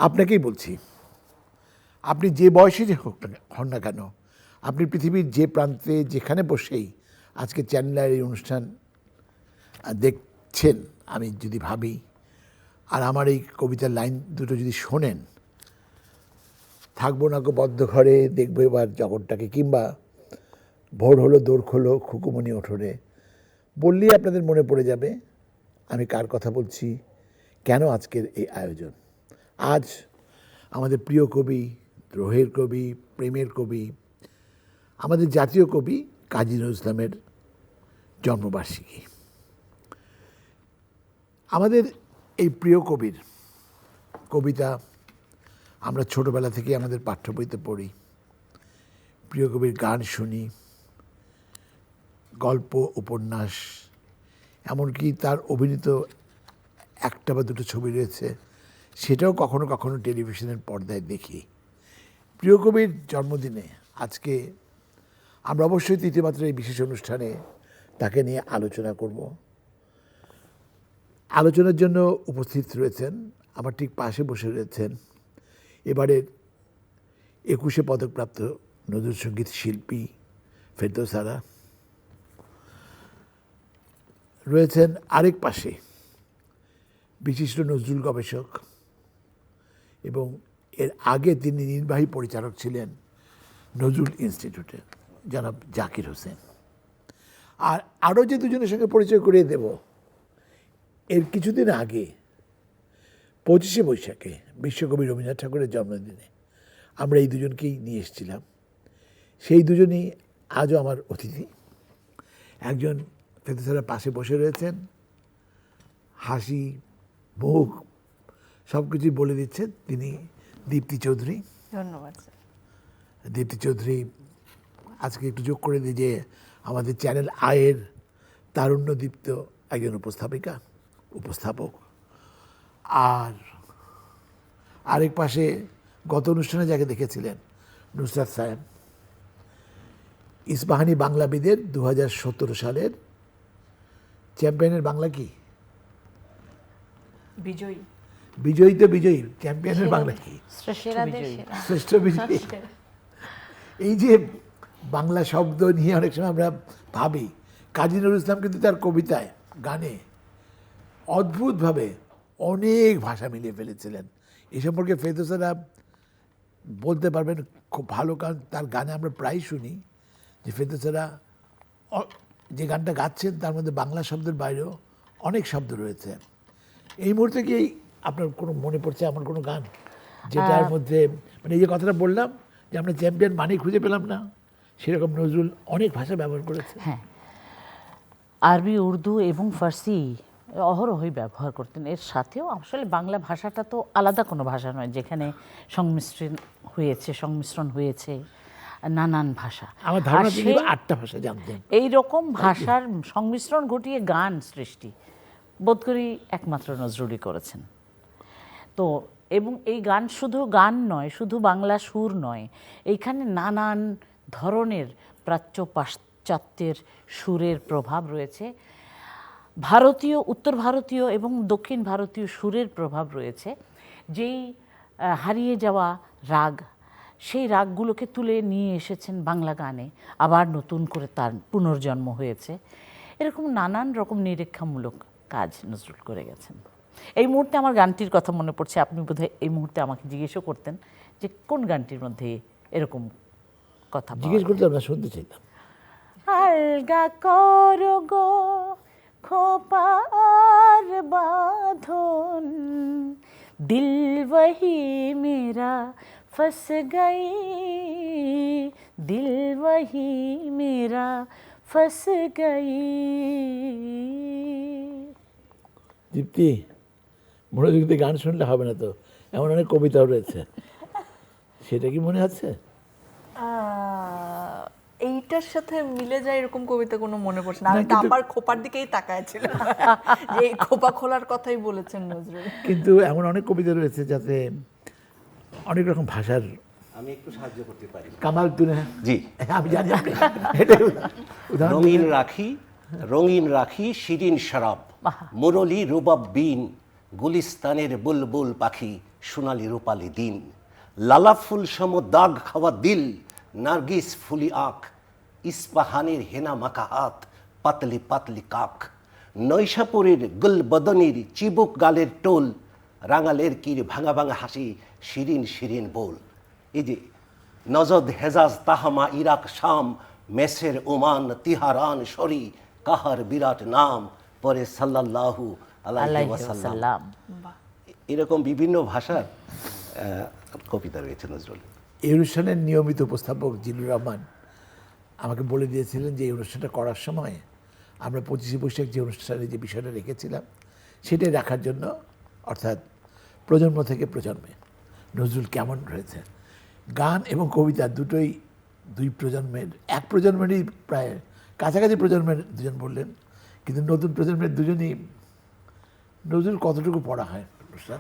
আপনাকেই বলছি, আপনি যে বয়সে যে হন না কেন, আপনি পৃথিবীর যে প্রান্তে যেখানে বসেই আজকে চ্যানেলের এই অনুষ্ঠান দেখছেন, আমি যদি ভাবি আর আমার এই কবিতার লাইন দুটো যদি শোনেন, থাকবো না গো বদ্ধ ঘরে, দেখবো এবার জগৎটাকে, কিংবা ভোর হলো দোর খোলো খুকুমনি ওঠরে, বললেই আপনাদের মনে পড়ে যাবে আমি কার কথা বলছি, কেন আজকের এই আয়োজন। আজ আমাদের প্রিয় কবি, দ্রোহের কবি, প্রেমের কবি, আমাদের জাতীয় কবি কাজী নজরুল ইসলামের জন্মবার্ষিকী। আমাদের এই প্রিয় কবির কবিতা আমরা ছোটোবেলা থেকে আমাদের পাঠ্য বইতে পড়ি, প্রিয় কবির গান শুনি, গল্প, উপন্যাস, এমনকি তার অভিনীত একটা বা দুটো ছবি রয়েছে, সেটাও কখনো কখনো টেলিভিশনের পর্দায় দেখি। প্রিয় কবির জন্মদিনে আজকে আমরা অবশ্যই তৃতীয় মাত্রার এই বিশেষ অনুষ্ঠানে তাকে নিয়ে আলোচনা করব। আলোচনার জন্য উপস্থিত রয়েছেন, আমার ঠিক পাশে বসে রয়েছেন এবারের 21শে পদকপ্রাপ্ত নজরুল সঙ্গীত শিল্পী ফেরদৌসারা, রয়েছেন আরেক পাশে বিশিষ্ট নজরুল গবেষক এবং এর আগে তিনি নির্বাহী পরিচালক ছিলেন নজরুল ইনস্টিটিউটে, জনাব জাকির হোসেন। আর আরও যে দুজনের সঙ্গে পরিচয় করিয়ে দেব, এর কিছুদিন আগে 25শে বৈশাখে বিশ্বকবি রবীন্দ্রনাথ ঠাকুরের জন্মদিনে আমরা এই দুজনকেই নিয়ে এসেছিলাম। সেই দুজনই আজও আমার অতিথি। একজন ফেরদৌসারার পাশে বসে রয়েছেন, হাসি মুখ সব কিছুই বলে দিচ্ছেন, তিনি দীপ্তি চৌধুরী। ধন্যবাদ স্যার। দীপ্তি চৌধুরী আজকে একটু যোগ করে দিই যে আমাদের চ্যানেল আয়ের তারুণ্যদীপ্ত একজন উপস্থাপক। আর আরেক পাশে গত অনুষ্ঠানে যাকে দেখেছিলেন নুসরাত সাহেব, ইস্পাহানি বাংলাবিদের 2017 সালের চ্যাম্পিয়নের বাংলা কি? বিজয়ী। বিজয়ী তো বিজয়ী, চ্যাম্পিয়নের বাংলা কি? শ্রেষ্ঠ বিজয়ী। এই যে বাংলা শব্দ নিয়ে অনেক সময় আমরা ভাবি, কাজী নজরুল ইসলাম কিন্তু তার কবিতায়, গানে অদ্ভুতভাবে অনেক ভাষা মিলিয়ে ফেলেছিলেন। এই সম্পর্কে ফেরদৌসারা বলতে পারবেন খুব ভালো, কারণ তার গানে আমরা প্রায় শুনি যে ফেরদৌসারা যে গানটা গাচ্ছেন তার মধ্যে বাংলা শব্দের বাইরেও অনেক শব্দ রয়েছে। এই মুহূর্তে কি আপনার কোনো মনে পড়ছে এমন কোনো গান যেটার মধ্যে, মানে এই যে কথাটা বললাম যে আমরা চ্যাম্পিয়ন মানেই খুঁজে পেলাম না, সেরকম নজরুল অনেক ভাষা ব্যবহার করেছে? হ্যাঁ, আরবি, উর্দু এবং ফার্সি অহরহই ব্যবহার করতেন। এর সাথেও আসলে বাংলা ভাষাটা তো আলাদা কোনো ভাষা নয়, যেখানে সংমিশ্রণ হয়েছে নানান ভাষা। আমার ধারণা তিনি 8টা ভাষা জানতেন। এইরকম ভাষার সংমিশ্রণ ঘটিয়ে গান সৃষ্টি বোধ করি একমাত্র নজরুলই করেছেন। তো এবং এই গান শুধু গান নয়, শুধু বাংলা সুর নয়, এইখানে নানান ধরনের প্রাচ্য পাশ্চাত্যের সুরের প্রভাব রয়েছে, ভারতীয়, উত্তর ভারতীয় এবং দক্ষিণ ভারতীয় সুরের প্রভাব রয়েছে। যেই হারিয়ে যাওয়া রাগ, সেই রাগগুলোকে তুলে নিয়ে এসেছেন বাংলা গানে, আবার নতুন করে তার পুনর্জন্ম হয়েছে। এরকম নানান রকম নিরীক্ষামূলক কাজ নজরুল করে গেছেন। এই মুহূর্তে আমার গানটির কথা মনে পড়ছে, আপনি বোধহয় এই মুহূর্তে আমাকে জিজ্ঞেসও করতেন যে কোন গানটির মধ্যে এরকম কথা জিজ্ঞেস করতে আমরা শুনতে চাইতাম। আলগা করো গো খোপার বাঁধন, দিল वही मेरा फंस गई, दिल वही मेरा फंस गई। দীপ্তি, মনোযোগ দিয়ে গান শুনলে হবে না তো, এমন অনেক কবিতাও রয়েছে, সেটা কি মনে আছে? এইটার সাথে মিলে যায় এরকম কবিতা কোনো মনে পড়ছে না। আমি তারপর খোপার দিকেই তাকাইছিলাম যে এই খোপা খোলার কথাই বলেছেন নজরুল। কিন্তু এমন অনেক কবিতা রয়েছে যাতে অনেক রকম ভাষার। আমি একটু সাহায্য করতে পারি? কামাল তুলে, জি, আমি জানি এটাই উদাহরণ। রঙিন রাখি শিরিন শরাব, মুরলি রুবাব বিন, গুলিস্তানের বুলবুল পাখি সোনালি রূপালি দিন, লালা ফুল সম দাগ খাওয়া দিল, নার্গিস ফুলি আখ, ইস্পাহানের হেনা মাখা হাত, পাতলি পাতলি কাক, নৈশাপুরের গুলবদনির চিবুক গালের টোল, রাঙালের কির ভাঙা ভাঙা হাসি, শিরিন শিরিন বোল। এই যে নজদ হেজাজ তাহামা ইরাক শাম, মেসের ওমান তিহারান শরি, কাহার বিরাট নাম, পরে সাল্লাল্লাহু আলাইহি আলাইহি ওয়াসাল্লাম। ওয়াসাল্লাম। এরকম বিভিন্ন ভাষার কবিতা রয়েছে নজরুল। এই অনুষ্ঠানের নিয়মিত উপস্থাপক জিলুর রহমান আমাকে বলে দিয়েছিলেন যে এই অনুষ্ঠানটা করার সময় আমরা 25শে বৈশাখ যে অনুষ্ঠানে যে বিষয়টা রেখেছিলাম সেটাই রাখার জন্য, অর্থাৎ প্রজন্ম থেকে প্রজন্মে নজরুল কেমন রয়েছে। গান এবং কবিতা দুটোই দুই প্রজন্মের, এক প্রজন্মেরই প্রায় কাছাকাছি প্রজন্মের দুজন বললেন, কিন্তু নতুন প্রজন্মের দুজনই। নজরুল কতটুকু পড়া হয় অনুষ্ঠান?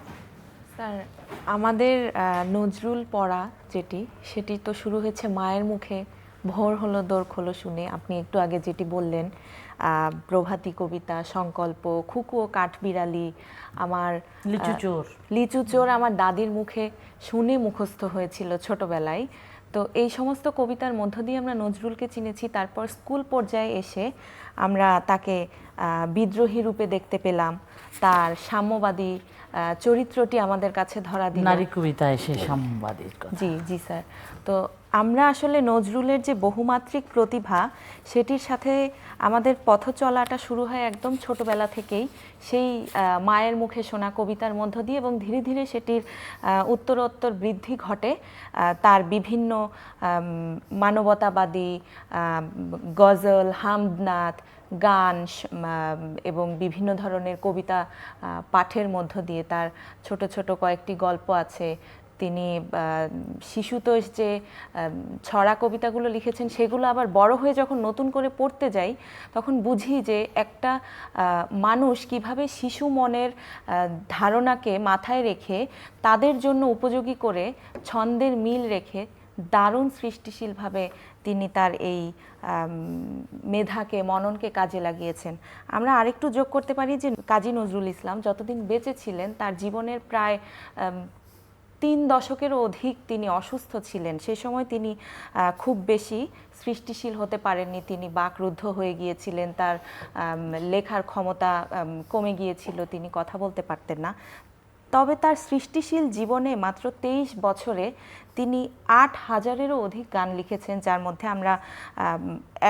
স্যার, আমাদের নজরুল পড়া সেটি তো শুরু হয়েছে মায়ের মুখে, ভোর হলো দোর খোলো শুনে। আপনি একটু আগে যেটি বললেন, প্রভাতী কবিতা, সংকল্প, খুকু ও কাঠবিড়ালি, আমার লিচু চোর আমার দাদির মুখে শুনে মুখস্থ হয়েছিল ছোটবেলায়। তো এই সমস্ত কবিতার মধ্য দিয়ে আমরা নজরুলকে চিনেছি। তারপর স্কুল পর্যায়ে এসে আমরা তাকে বিদ্রোহী রূপে দেখতে পেলাম, তার সাম্যবাদী চরিত্রটি আমাদের কাছে ধরা দিল। নারী কবিতা এসে সাম্যবাদীর কথা। জি জি স্যার। তো আমরা আসলে নজরুলের যে বহুমাত্রিক প্রতিভা, সেটির সাথে আমাদের পথ চলাটা শুরু হয় একদম ছোটবেলা থেকেই, সেই মায়ের মুখে শোনা কবিতার মধ্য দিয়ে, এবং ধীরে ধীরে সেটির উত্তরোত্তর বৃদ্ধি ঘটে। তার বিভিন্ন মানবতাবাদী গজল, হামদনাথ, গান এবং বিভিন্ন ধরনের কবিতা পাঠের মধ্য দিয়ে, তার ছোট ছোট কয়েকটি গল্প আছে। তিনি শিশুতোষ যে ছড়া কবিতাগুলো লিখেছেন, সেগুলো আবার বড় হয়ে যখন নতুন করে পড়তে যাই, তখন বুঝি যে একটা মানুষ কিভাবে শিশু মনের ধারণাকে মাথায় রেখে তাদের জন্য উপযোগী করে ছন্দের মিল রেখে দারুণ সৃষ্টিশীলভাবে তিনি তার এই মেধাকে, মননকে কাজে লাগিয়েছেন। আমরা আরেকটু যোগ করতে পারি যে কাজী নজরুল ইসলাম যতদিন বেঁচে ছিলেন, তার জীবনের প্রায় 3 দশকেরও অধিক তিনি অসুস্থ ছিলেন। সেই সময় তিনি খুব বেশি সৃষ্টিশীল হতে পারেননি, তিনি বাকরুদ্ধ হয়ে গিয়েছিলেন, তার লেখার ক্ষমতা কমে গিয়েছিল, তিনি কথা বলতে পারতেন না। তবে তার সৃষ্টিশীল জীবনে মাত্র 23 বছরে তিনি 8000-এরও অধিক গান লিখেছেন, যার মধ্যে আমরা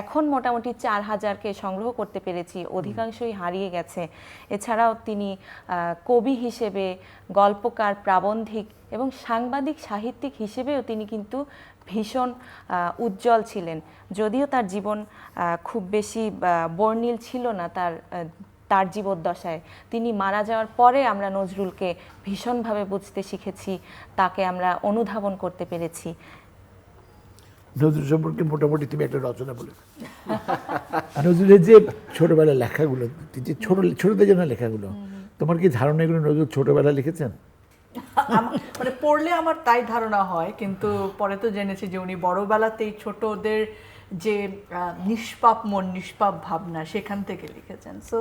এখন মোটামুটি 4000-কে সংগ্রহ করতে পেরেছি, অধিকাংশই হারিয়ে গেছে। এছাড়াও তিনি কবি হিসেবে, গল্পকার, প্রাবন্ধিক এবং সাংবাদিক সাহিত্যিক হিসেবেও তিনি কিন্তু ভীষণ উজ্জ্বল ছিলেন। যদিও তার জীবন খুব বেশি বর্ণিল ছিল না তার জীবদ্দশায়, তিনি মারা যাওয়ার পরে আমরা নজরুলকে ভীষণভাবে বুঝতে শিখেছি, তাকে আমরা অনুধাবন করতে পেরেছি। নজরুল সম্পর্কে মোটামুটি তুমি একটা রচনা বলে। নজরুলের যে ছোটবেলার লেখাগুলো, যে ছোটদের জন্য লেখাগুলো, তোমার কি ধারণা এগুলো নজরুল ছোটবেলায় লিখেছেন? মানে পড়লে আমার তাই ধারণা হয়, কিন্তু পরে তো জেনেছি যে উনি বড়বেলাতেই ছোটদের যে নিষ্পাপ মন, নিষ্পাপ ভাবনা, সেখান থেকে লিখেছেন। সো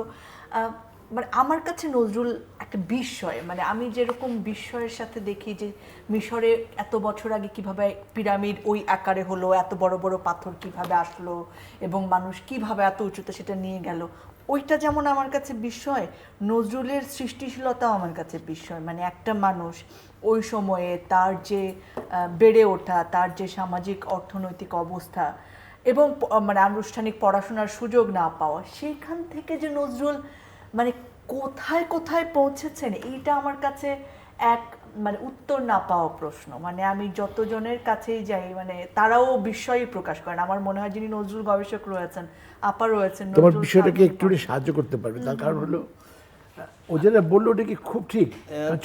মানে আমার কাছে নজরুল একটা বিস্ময়, মানে আমি যেরকম বিস্ময়ের সাথে দেখি যে মিশরে এত বছর আগে কিভাবে পিরামিড ওই আকারে হলো, এত বড় বড় পাথর কিভাবে আসলো, এবং মানুষ কিভাবে এত উঁচুতে সেটা নিয়ে গেল, ওইটা যেমন আমার কাছে বিস্ময়, নজরুলের সৃষ্টিশীলতাও আমার কাছে বিস্ময়। মানে একটা মানুষ ওই সময়ে তার যে বেড়ে ওঠা, তার যে সামাজিক অর্থনৈতিক অবস্থা, এবং মানে আনুষ্ঠানিক পড়াশোনার সুযোগ না পাওয়া, সেখান থেকে যে নজরুল মানে কোথায় কোথায় পৌঁছেছেন, এইটা আমার কাছে এক মানে উত্তর না পাওয়া প্রশ্ন। মানে আমি যতজনের কাছেই যাই, মানে তারাও বিস্ময়ই প্রকাশ করেন। আমার মনে হয় যিনি নজরুল গবেষক রয়েছেন, আপা রয়েছেন, তোমার বিষয়টাকে একটু সাহায্য করতে পারবে। তার কারণ হলো, ও যেটা বললো ওটা কি খুব ঠিক।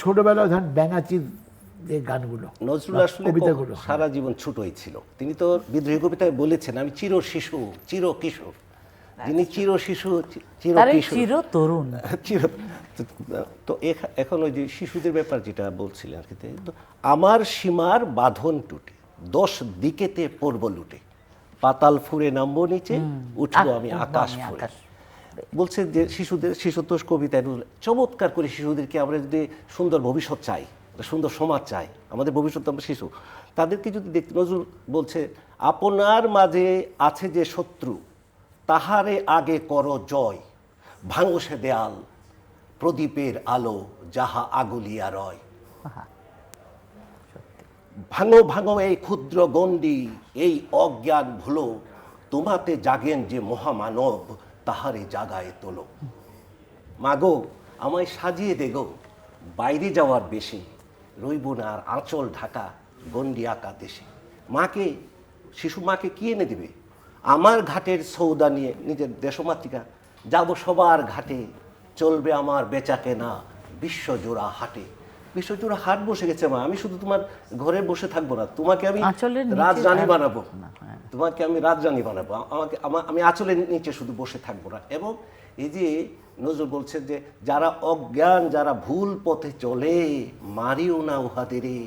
ছোটবেলায় ধরেন ব্যাঙাচির যে গানগুলো, নজরুল আসলে কবিতাগুলো সারা জীবন ছোটই ছিল। তিনি তো বিদ্রোহী কবিতায় বলেছেন, আমি চির শিশু, চির কিশোর। যিনি চির শিশু, চির কিশোর, চির তরুণ, চির। তো এখন ওই যে শিশুদের ব্যাপার যেটা বলছিলেন আর কি, আমার সীমার বাঁধন টুটে 10 দিকেতে পড়ব লুটে, পাতাল ফুরে নামবো নিচে, উঠবো আমি আকাশ ফুরে। বলছে যে শিশুতোষ কবিতায় চমৎকার করে শিশুদেরকে আমরা যদি সুন্দর ভবিষ্যৎ চাই, একটা সুন্দর সমাজ চাই, আমাদের ভবিষ্যৎ আমরা শিশু, তাদেরকে যদি দেখতে, নজরুল বলছে আপনার মাঝে আছে যে শত্রু তাহারে আগে করো জয়, ভাঙো সে দেয়াল প্রদীপের আলো যাহা আগুলিয়া রয়। ভাঙো ভাঙো এই ক্ষুদ্র গণ্ডি, এই অজ্ঞান ভুলো, তোমাতে জাগেন যে মহামানব তাহারে জাগায় তোলো। মাগো আমায় সাজিয়ে দেগো, বাইরে যাওয়ার বেশি রইব না আর আঁচল ঢাকা গণ্ডি আঁকা দেশে। মাকে, শিশু মাকে কি এনে দেবে? আমার ঘাটের সৌদা নিয়ে, নিজের দেশমাতৃকা, যাব সবার ঘাটে, চলবে আমার বেচা কেনা বিশ্বজোড়া হাটে। বিশ্বজোড়া হাট বসে গেছে মা, আমি শুধু তোমার ঘরে বসে থাকবো না, তোমাকে আমি আঁচলের নিচে রাজরানী আর- বানাবো, হ্যাঁ। তোমাকে আমি রাজরানী বানাবো, আমি আঁচলের নিচে শুধু বসে থাকবো না। এবং এই যে নজরুল বলছে যে যারা অজ্ঞান, যারা ভুল পথে চলে, মারিও না উহাদেরে,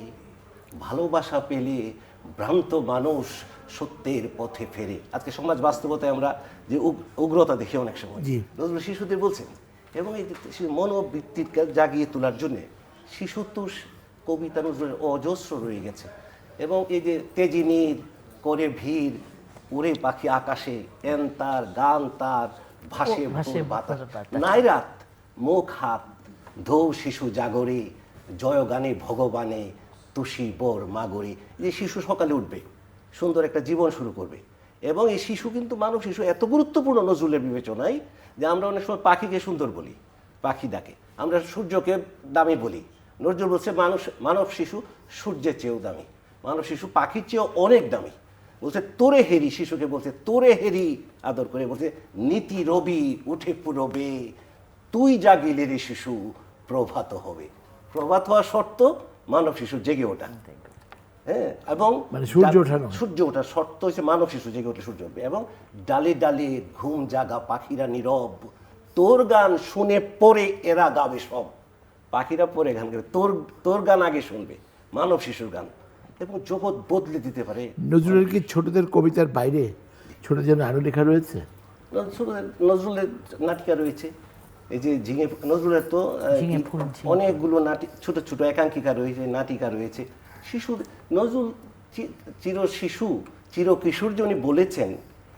ভালোবাসা পেলে ভ্রান্ত মানুষ সত্যের পথে ফেরে। আজকে সমাজ বাস্তবতায় আমরা যে উগ্রতা দেখি অনেক সময়, জি। নজরুল শিশুদের বলছেন। এবং এই মনোবৃত্তিকে জাগিয়ে তোলার জন্যে শিশুতোষ কবিতা নজরুলের অজস্র রয়ে গেছে। এবং এই যে তেজিনীর করে ভিড়, উড়ে পাখি আকাশে, এন তার গান তার ভাসে ভাসে ভোর বাতাস, ভোর বাতাস। নাইরাত মুখ হাত ধৌ শিশু জাগরে, জয়গানে ভগবানে তুষি বর মাগরে। যে শিশু সকালে উঠবে, সুন্দর একটা জীবন শুরু করবে। এবং এই শিশু কিন্তু মানব শিশু এত গুরুত্বপূর্ণ নজরুলের বিবেচনায় যে আমরা অনেক সময় পাখিকে সুন্দর বলি, পাখি ডাকে, আমরা সূর্যকে দামি বলি। নজরুল বলছে মানব শিশু সূর্যের চেয়েও দামি, মানব শিশু পাখির চেয়েও অনেক দামি। বলছে তোরে হেরি, শিশুকে বলছে তোরে হেরি আদর করে, বলছে নীতি রবি উঠে পুরবে, তুই জাগিলে রে শিশু প্রভাত হবে। প্রভাত হওয়ার শর্ত মানব শিশু জেগে ওঠা, হ্যাঁ। এবং মানে সূর্য ওঠা নয়। সূর্য ওঠার শর্ত হচ্ছে মানব শিশু জেগে উঠলে সূর্য উঠবে। এবং ডালে ডালে ঘুম জাগা পাখিরা নীরব, তোর গান শুনে পরে এরা গাবে সব। পাখিরা পরে গান গাবে, তোর গান আগে শুনবে, মানব শিশুর গান। এবং জগৎ বদলে দিতে পারে। নজরুলের কি ছোটদের কবিতার বাইরে ছোটদের জন্য আরো লেখা রয়েছে? নজরুলের নাটিকা রয়েছে, এই যে ঝিঙে, নজরুলের তো ঝিঙে ফুল, ঝিঙে অনেকগুলো ছোট ছোট একাঙ্কিকা রয়েছে, নাটিকা রয়েছে। শিশুর নজরুল চির শিশু চির কিশোর যে উনি বলেছেন,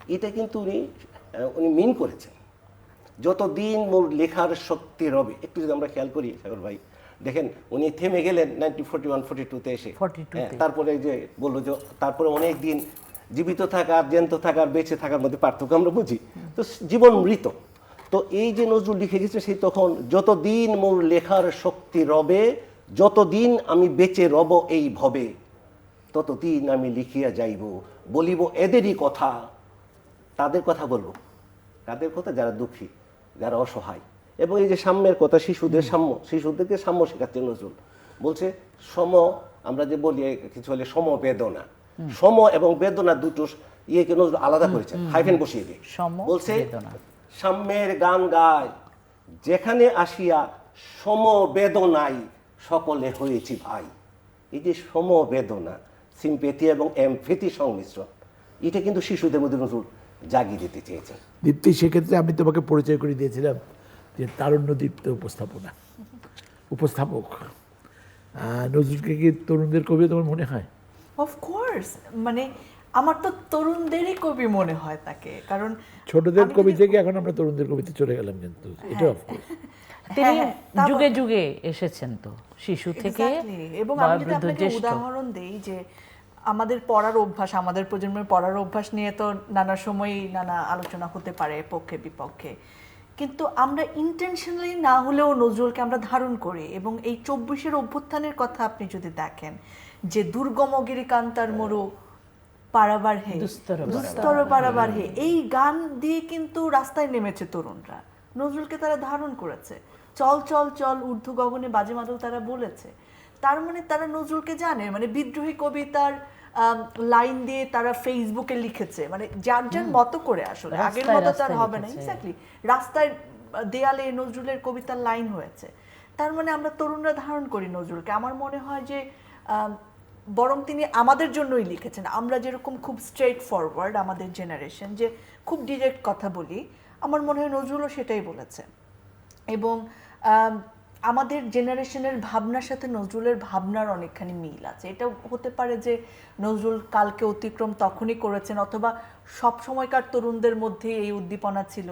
এটা কিন্তু উনি মিন করেছেন। যতদিন মোর লেখার শক্তি রবে, একটু যদি আমরা খেয়াল করি সাগর ভাই, দেখেন উনি থেমে গেলেন 1941-42-তে এসে। 42-তে। হ্যাঁ, তারপরে যে বললো যে তারপরে অনেক দিন জীবিত থাকার, জ্যান্ত থাকার, বেঁচে থাকার মধ্যে পার্থক্য আমরা বুঝি, তো জীবন মৃত। তো এই যে নজরুল লিখে গেছে, সেই তখন যতদিন মোর লেখার শক্তি রবে, যতদিন আমি বেঁচে রব এই ভবে, ততদিন আমি লিখিয়া যাইব, বলিব এদেরই কথা। তাদের কথা বলবো, তাদের কথা যারা দুঃখী, যারা অসহায়। এবং এই যে সাম্যের কথা, শিশুদের সাম্য, শিশুদেরকে সাম্য শেখাচ্ছে নজরুল। বলছে সম, আমরা যে বলি কিছু হলে সমবেদনা, সম এবং বেদনা দুটো ইয়েকে নজরুল আলাদা করেছেন, হাইফেন বসিয়ে দিয়ে বলছে সমবেদনা। সাম্যের গান গায় যেখানে আসিয়া, সমবেদনায় সকলে হয়েছি ভাই। এই যে সমবেদনা, সিম্পেথি এবং এমফেথি সংমিশ্রণ, এটা কিন্তু শিশুদের মধ্যে নজরুল জাগিয়ে দিতে চেয়েছেন। দীপ্তি, সেক্ষেত্রে আমি তোমাকে পরিচয় করে দিয়েছিলাম যে তারুণ্যদীপ্ত উপস্থাপক নজরুলকে কি তরুণদের কবি তোমার মনে হয়? অফকোর্স, মানে আমার তো তরুণদেরই কবি মনে হয় তাকে, কারণ ছোটদের আমি কবি যদি- থেকে এখন আমরা তরুণদের কবিতে চলে গেলাম, কিন্তু এটা অফকোর্স তিনি হ্যাঁ, তা যুগে যুগে এসেছেন তো, শিশু থেকে Exactly. এবং আমি যদি বয়োবৃদ্ধ, আপনাকে জ্যেষ্ঠ। উদাহরণ দেই যে আমাদের পড়ার অভ্যাস, আমাদের প্রজন্মের পড়ার অভ্যাস নিয়ে তো নানা সময়ই নানা আলোচনা হতে পারে পক্ষে বিপক্ষে, কিন্তু আমরা ইন্টেনশনালি না হলেও নজরুলকে আমরা ধারণ করি। এবং এই 24-এর অভ্যুত্থানের কথা আপনি যদি দেখেন, যে দুর্গমগিরি কান্তার মরু পারাবার হে, দুস্তর পারাবার হে, এই গান দিয়ে কিন্তু রাস্তায় নেমেছে তরুণরা, নজরুলকে তারা ধারণ করেছে। চল চল চল ঊর্ধ্ব গগনে বাজে মাদল তারা বলেছে। তার মানে তারা নজরুলকে জানে, মানে বিদ্রোহী কবিতার লাইন দিয়ে তারা ফেসবুকে লিখেছে, মানে যার যার মতো করে, আসলে আগের রাস্তায় মতো তার রাস্তায় হবে না। লিখেছে। এক্স্যাক্টলি, রাস্তায় দেয়ালে নজরুলের কবিতার লাইন হয়েছে। তার মানে আমরা তরুণরা ধারণ করি নজরুলকে। আমার মনে হয় যে বরং তিনি আমাদের জন্যই লিখেছেন। আমরা যেরকম খুব স্ট্রেট ফরওয়ার্ড, আমাদের জেনারেশন যে খুব ডিরেক্ট কথা বলি, আমার মনে হয় নজরুলও সেটাই বলেছে। এবং আমাদের জেনারেশনের ভাবনার সাথে নজরুলের ভাবনার অনেকখানি মিল আছে। এটা হতে পারে যে নজরুল কালকে অতিক্রম তখনই করেছেন, অথবা সব সময়কার তরুণদের মধ্যে এই উদ্দীপনা ছিল।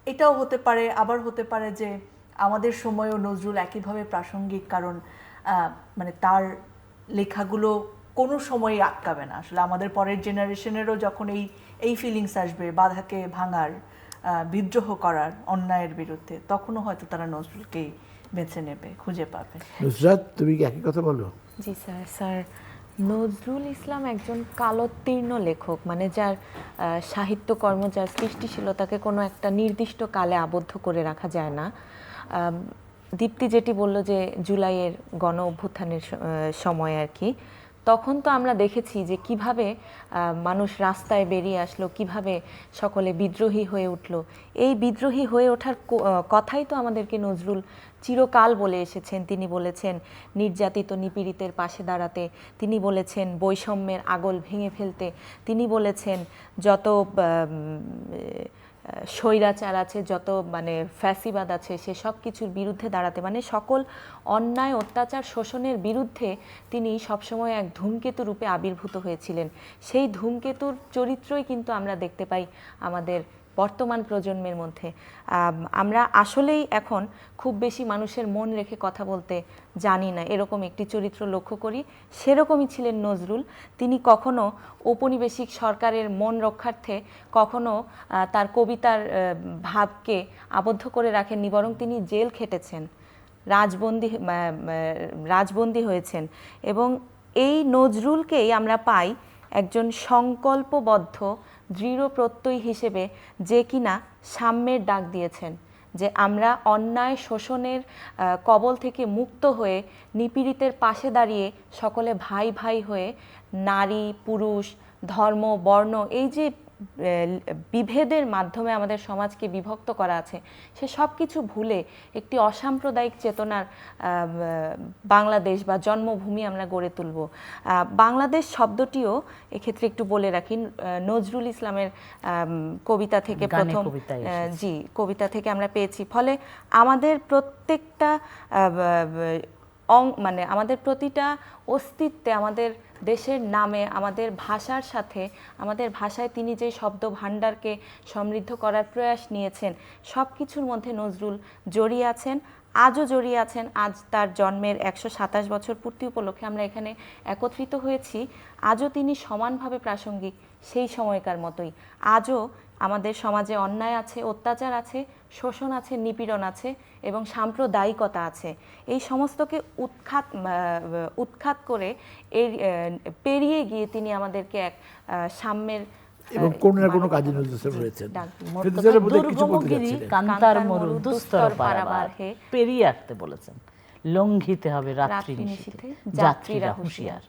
এটাও হতে পারে, আবার হতে পারে যে আমাদের সময়েও নজরুল একইভাবে প্রাসঙ্গিক, কারণ মানে তার লেখাগুলো কোনো সময়ই আটকাবে না। আসলে আমাদের পরের জেনারেশনেরও যখন এই ফিলিংস আসবে, বাধাকে ভাঙার, বিদ্রোহ করার, অন্যায়ের বিরুদ্ধে, তখনও হয়তো তারা নজরুলকেই বেছে নেবে, খুঁজে পাবে। নুসরাত, তুমি কি একই কথা বলো? জি স্যার, নজরুল ইসলাম একজন কালোত্তীর্ণ লেখক, মানে যার সাহিত্যকর্ম, যার সৃষ্টিশীলতাকে কোনো একটা নির্দিষ্ট কালে আবদ্ধ করে রাখা যায় না। দীপ্তি যেটি বলল যে জুলাইয়ের গণ অভ্যুত্থানের সময় আর কি, তখন তো আমরা দেখেছি যে কিভাবে মানুষ রাস্তায় বেরিয়ে আসলো, কিভাবে সকলে বিদ্রোহী হয়ে উঠলো। এই বিদ্রোহী হয়ে ওঠার কথাই তো আমাদেরকে নজরুল চিরকাল বলে এসেছেন। তিনি বলেছেন নির্যাতিত নিপীড়িতের পাশে দাঁড়াতে, তিনি বলেছেন বৈষম্যের আগল ভেঙে ফেলতে, তিনি বলেছেন যত স্বৈরাচার আছে, যত মানে ফ্যাসিবাদ আছে, সে সব কিছুর বিরুদ্ধে দাঁড়াতে, মানে সকল অন্যায় অত্যাচার শোষণের বিরুদ্ধে তিনি সবসময় এক ধূমকেতু রূপে আবির্ভূত হয়েছিলেন। সেই ধূমকেতুর চরিত্রই কিন্তু আমরা দেখতে পাই আমাদের বর্তমান প্রজন্মের মধ্যে। আমরা আসলেই এখন খুব বেশি মানুষের মন রেখে কথা বলতে জানি না, এরকম একটি চরিত্র লক্ষ্য করি। সেরকমই ছিলেন নজরুল। তিনি কখনো ঔপনিবেশিক সরকারের মন রক্ষার্থে কখনো তার কবিতার ভাবকে আবদ্ধ করে রাখেননি, বরং তিনি জেল খেটেছেন, রাজবন্দী হয়েছেন। এবং এই নজরুলকেই আমরা পাই একজন সংকল্পবদ্ধ দৃঢ় প্রত্যয়ী হিসেবে, যে কিনা সাম্যের ডাক দিয়েছেন, যে আমরা অন্যায় শোষণের কবল থেকে মুক্ত হয়ে নিপীড়িতের পাশে দাঁড়িয়ে সকলে ভাই ভাই হয়ে, নারী পুরুষ ধর্ম বর্ণ এই যে বিভেদের মাধ্যমে আমাদের সমাজকে বিভক্ত করা আছে, সে সব কিছু ভুলে একটি অসাম্প্রদায়িক চেতনার বাংলাদেশ বা জন্মভূমি আমরা গড়ে তুলব। বাংলাদেশ শব্দটিও এক্ষেত্রে একটু বলে রাখি, নজরুল ইসলামের কবিতা থেকে প্রথম, কবিতা থেকে আমরা পেয়েছি। ফলে আমাদের প্রত্যেকটা মানে আমাদের প্রতিটা অস্তিত্বে, আমাদের দেশের নামে, আমাদের ভাষার সাথে, আমাদের ভাষায় তিনি যে শব্দ ভাণ্ডারকে সমৃদ্ধ করার প্রয়াস নিয়েছেন, সব কিছুর মধ্যে নজরুল জড়িয়ে আছেন, আজও জড়িয়ে আছেন। আজ তার জন্মের 127 বছর পূর্তি উপলক্ষে আমরা এখানে একত্রিত হয়েছি। আজও তিনি সমানভাবে প্রাসঙ্গিক সেই সময়কার মতোই। আজও আমাদের সমাজে অন্যায় আছে, অত্যাচার আছে, শোষণ আছে, নিপীড়ন আছে এবং সাম্প্রদায়িকতা আছে। এই সমস্তকে উৎখাত করে পেরিয়ে গিয়ে তিনি আমাদেরকে এক সাম্যের এবং কোনো না কোনো কাজে নজরুল রয়েছেন। দুর্গমগিরি কান্তার মরু দুস্তর পারাবার হে পেরিয়ে আসতে বলেছেন, লঙ্ঘিতে হবে রাত্রি নিশীথে যাত্রীরা হুঁশিয়ার।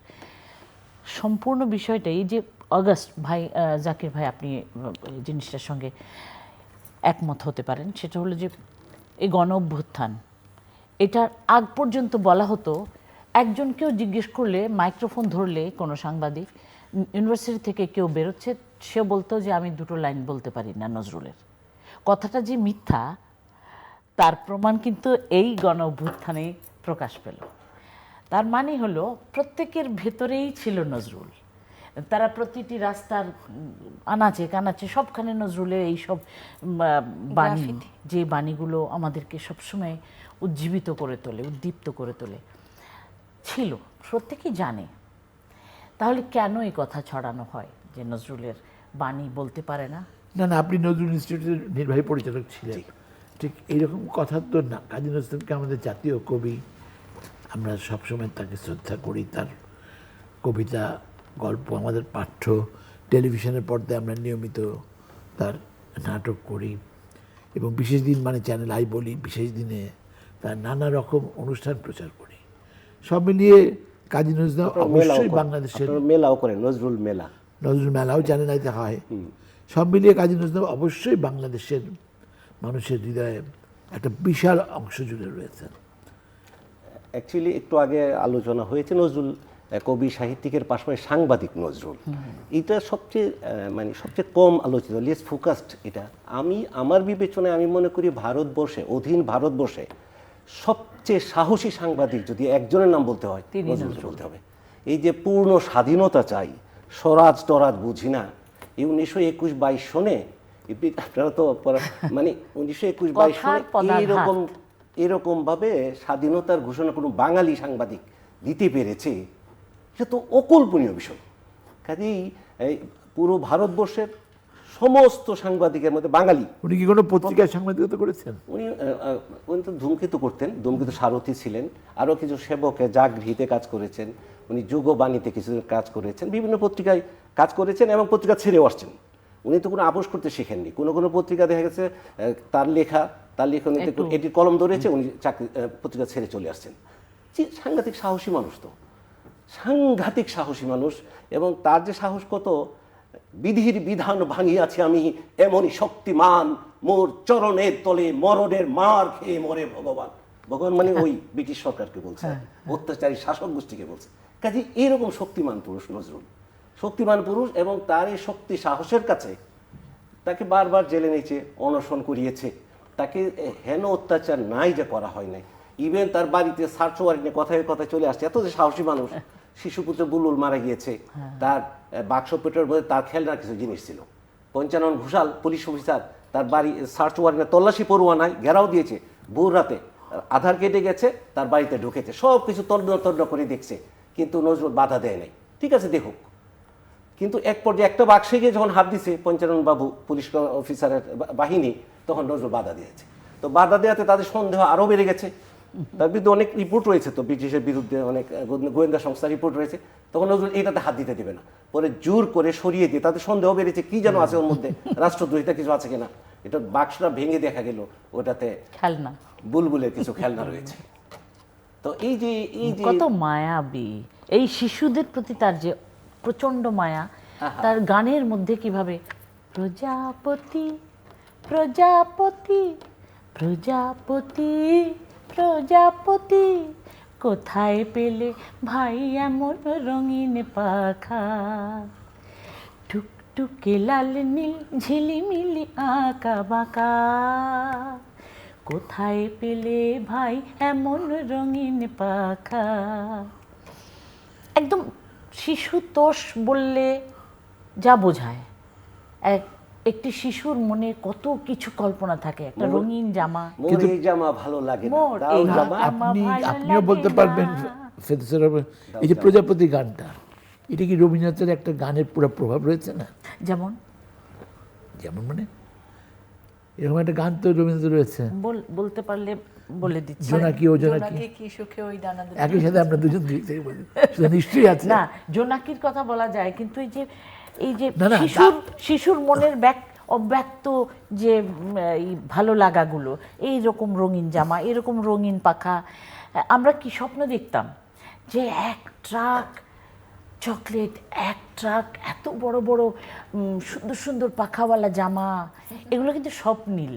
সম্পূর্ণ বিষয়টা এই যে অগাস্ট ভাই, জাকির ভাই, আপনি এই জিনিসটার সঙ্গে একমত হতে পারেন। সেটা হলো যে এই গণ অভ্যুত্থান, এটার আগ পর্যন্ত বলা হতো, একজনকেও জিজ্ঞেস করলে, মাইক্রোফোন ধরলে কোনো সাংবাদিক, ইউনিভার্সিটি থেকে কেউ বেরোচ্ছে, সে বলতো যে আমি দুটো লাইন বলতে পারি না নজরুলের। কথাটা যে মিথ্যা তার প্রমাণ কিন্তু এই গণ অভ্যুত্থানেই প্রকাশ পেল। তার মানে হলো প্রত্যেকের ভেতরেই ছিল নজরুল। তারা প্রতিটি রাস্তার আনাচে কানাচে সবখানে নজরুলের এইসব বাণী, যে বাণীগুলো আমাদেরকে সবসময় উজ্জীবিত করে তোলে, উদ্দীপ্ত করে তোলে, ছিল, প্রত্যেকেই জানে। তাহলে কেন এই কথা ছড়ানো হয় যে নজরুলের বাণী বলতে পারে না? না, আপনি নজরুল ইনস্টিটিউটের নির্বাহী পরিচালক ছিলেন, ঠিক এইরকম কথা তো না। কাজী নজরুলকে আমাদের জাতীয় কবি, আমরা সবসময় তাকে শ্রদ্ধা করি। তার কবিতা, গল্প আমাদের পাঠ্য, টেলিভিশনের পর্দায় আমরা নিয়মিত তার নাটক করি এবং বিশেষ দিন মানে চ্যানেল আই বলি, বিশেষ দিনে তার নানা রকম অনুষ্ঠান প্রচার করি। সব মিলিয়ে কাজী নজরুল অবশ্যই বাংলাদেশের মেলাও করেন, নজরুল মেলা, নজরুল মেলাও চ্যানেল আইতে হয়। সব মিলিয়ে কাজী নজরুল অবশ্যই বাংলাদেশের মানুষের হৃদয়ে একটা বিশাল অংশ জুড়ে রয়েছেন। অ্যাকচুয়ালি একটু আগে আলোচনা হয়েছে নজরুল কবি সাহিত্যিকের পাশাপাশি সাংবাদিক নজরুল, এটা সবচেয়ে সবচেয়ে কম আলোচিত, লেস ফোকাসড। এটা আমার বিবেচনায় আমি মনে করি ভারতবর্ষে, অধীন ভারতবর্ষে সবচেয়ে সাহসী সাংবাদিক যদি একজনের নাম বলতে হয় তিনি নজরুলকে বলতে হবে। এই যে পূর্ণ স্বাধীনতা চাই, স্বরাজ টরাজ বুঝি না, এই 1921-22 সনে আপনারা তো মানে 1921-22 সনে এরকম ভাবে স্বাধীনতার ঘোষণা কোনো বাঙালি সাংবাদিক দিতে পেরেছে, এটা তো অকল্পনীয় বিষয়। কাজেই এই পুরো ভারতবর্ষের সমস্ত সাংবাদিকের মধ্যে বাঙালি। উনি কি কোনো পত্রিকায় সাংবাদিকতা করেছেন? উনি তো ধূমকেতু করতেন, ধূমকেতু সারথি ছিলেন, আরও কিছু সেবকে জাগৃহিতে কাজ করেছেন, উনি যুগবাণীতে কিছু কাজ করেছেন, বিভিন্ন পত্রিকায় কাজ করেছেন এবং পত্রিকা ছেড়েও আসছেন। উনি তো কোনো আপোষ করতে শেখেননি। কোনো কোনো পত্রিকা দেখা গেছে তার লেখনীতে এটির কলম ধরেছে, উনি পত্রিকা ছেড়ে চলে আসছেন। সাংঘাতিক সাহসী মানুষ, তো সাংঘাতিক সাহসী মানুষ। এবং তার যে সাহস, কত বিধির বিধান ভাঙিয়াছি আমি, এমনই শক্তিমান, মোর চরণের তলে মরণের মার খেয়ে মরে ভগবান। ভগবান মানে ওই ব্রিটিশ সরকারকে বলছে, অত্যাচারী শাসক গোষ্ঠীকে বলছে। কাজে এরকম শক্তিমান পুরুষ নজরুল, শক্তিমান পুরুষ। এবং তার এই শক্তি সাহসের কাছে তাকে বারবার জেলে নিয়েছে, অনশন করিয়েছে, তাকে হেন অত্যাচার নাই যে করা হয় নাই। ইভেন তার বাড়িতে সার্চ ওয়ারেন্ট নিয়ে কথায় কথায় চলে আসছে। এত যে সাহসী মানুষ, শিশুপুত্র বুলবুল মারা গিয়েছে, তার বাক্স পেটের মধ্যে তার খেলনার কিছু জিনিস ছিল। পঞ্চানন ঘোষাল পুলিশ অফিসার, তার বাড়ি সার্চ ওয়ারেন্টে তল্লাশি পরোয়ানায় ঘেরাও দিয়েছে, ভোর রাতে আধার কেটে গেছে, তার বাড়িতে ঢুকেছে, সব কিছু তন্ন করে দেখছে, কিন্তু নজরুল বাধা দেয় নাই। ঠিক আছে, দেখুক। কিন্তু এক পর্যায়ে একটা বাক্সে গিয়ে যখন হাত দিছে পঞ্চানন বাবু পুলিশ অফিসারের বাহিনী, তখন নজরুল বাধা দিয়েছে। তো বাধা দেওয়াতে তাদের সন্দেহ আরও বেড়ে গেছে। তার বিরুদ্ধে অনেক রিপোর্ট রয়েছে, তো ব্রিটিশের বিরুদ্ধে অনেক গোয়েন্দা সংস্থার রিপোর্ট রয়েছে। তখন নজরুল এটাতে হাত দিতে দেবে না, পরে জোর করে সরিয়ে দিয়ে তাদের সন্দেহ বেড়েছে কি যেন আছে ওর মধ্যে, রাষ্ট্রদ্রোহিতা কিছু আছে কিনা। এটা বাক্সটা ভেঙে দেখা গেল ওটাতে খেলনা, বুলবুলের কিছু খেলনা রয়েছে। তো এই যে কত মায়াবী এই শিশুদের প্রতি তার যে প্রচন্ড মায়া, তার গানের মধ্যে কিভাবে প্রজাপতি প্রজাপতি প্রজাপতি প্রজাপতি কোথায় পেলে ভাই এমন রঙিন পাখা, টুকটুকে লাল নীল ঝিলিমিলি আঁকা বাঁকা, কোথায় পেলে ভাই এমন রঙিন পাখা। একদম শিশুতোষ বললে যা বোঝায়, একটি শিশুর মনে কত কিছু কল্পনা থাকে। একটা রঙিন জামা, মোর এই জামা ভালো লাগে না, মোর দাও এই জামা। জামা ভালো আপনিও লাগে বলতে পারবেন না। এই যে প্রজাপতি গানটা, এটা কি রবীন্দ্রনাথের একটা গানের পুরো প্রভাব রয়েছে না? যেমন যেমন মানে এরকম একটা গান তো রবীন্দ্র রয়েছে, বলতে পারলে বলে দিচ্ছি। জোনাকি ও জোনাকি, জোনাকি কি সুখে ওই ডানা দুটো। একই সাথে আমরা দুজন দিক থেকে বলি, সেটা নিশ্চয়ই আছে। না, জোনাকির কথা বলা যায়, কিন্তু এই যে না, না, শিশুর মনের অব্যক্ত যে এই ভালো লাগাগুলো, এই রকম রঙিন জামা, এরকম রঙিন পাখা, আমরা কি স্বপ্ন দেখতাম যে এক ট্রাক চকলেট, এক ট্রাক এত বড় বড় সুন্দর সুন্দর পাখাওয়ালা জামা, এগুলো কিন্তু স্বপ্নীল।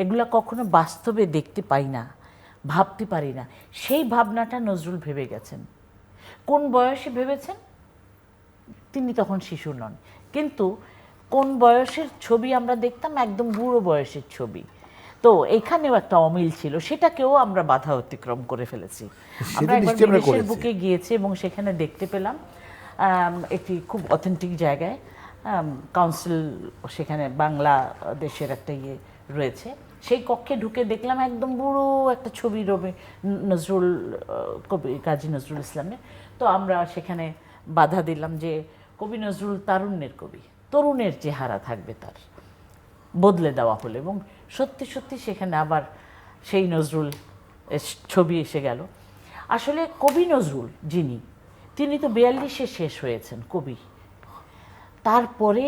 এগুলো কখনো বাস্তবে দেখতে পাই না, ভাবতে পারি না। সেই ভাবনাটা নজরুল ভেবে গেছেন। কোন বয়সে ভেবেছেন? তিনি তখন শিশু নন, কিন্তু কোন বয়সের ছবি আমরা দেখতাম? একদম বুড়ো বয়সের ছবি। তো এখানেও একটা অমিল ছিল, সেটাকেও আমরা বাধা অতিক্রম করে ফেলেছি। আমরা একবার বিদেশের বুকে গিয়েছি এবং সেখানে দেখতে পেলাম একটি খুব অথেন্টিক জায়গায় কাউন্সিল, সেখানে বাংলাদেশের একটা ইয়ে রয়েছে, সেই কক্ষে ঢুকে দেখলাম একদম বুড়ো একটা ছবি নজরুল কবি কাজী নজরুল ইসলামের। তো আমরা সেখানে বাধা দিলাম যে কবি নজরুল তারুণ্যের কবি, তরুণের চেহারা থাকবে তার, বদলে দেওয়া হলো। এবং সত্যি সত্যি সেখানে আবার সেই নজরুল ছবি এসে গেল। আসলে কবি নজরুল তিনি তো 42-এ শেষ হয়েছেন কবি, তারপরে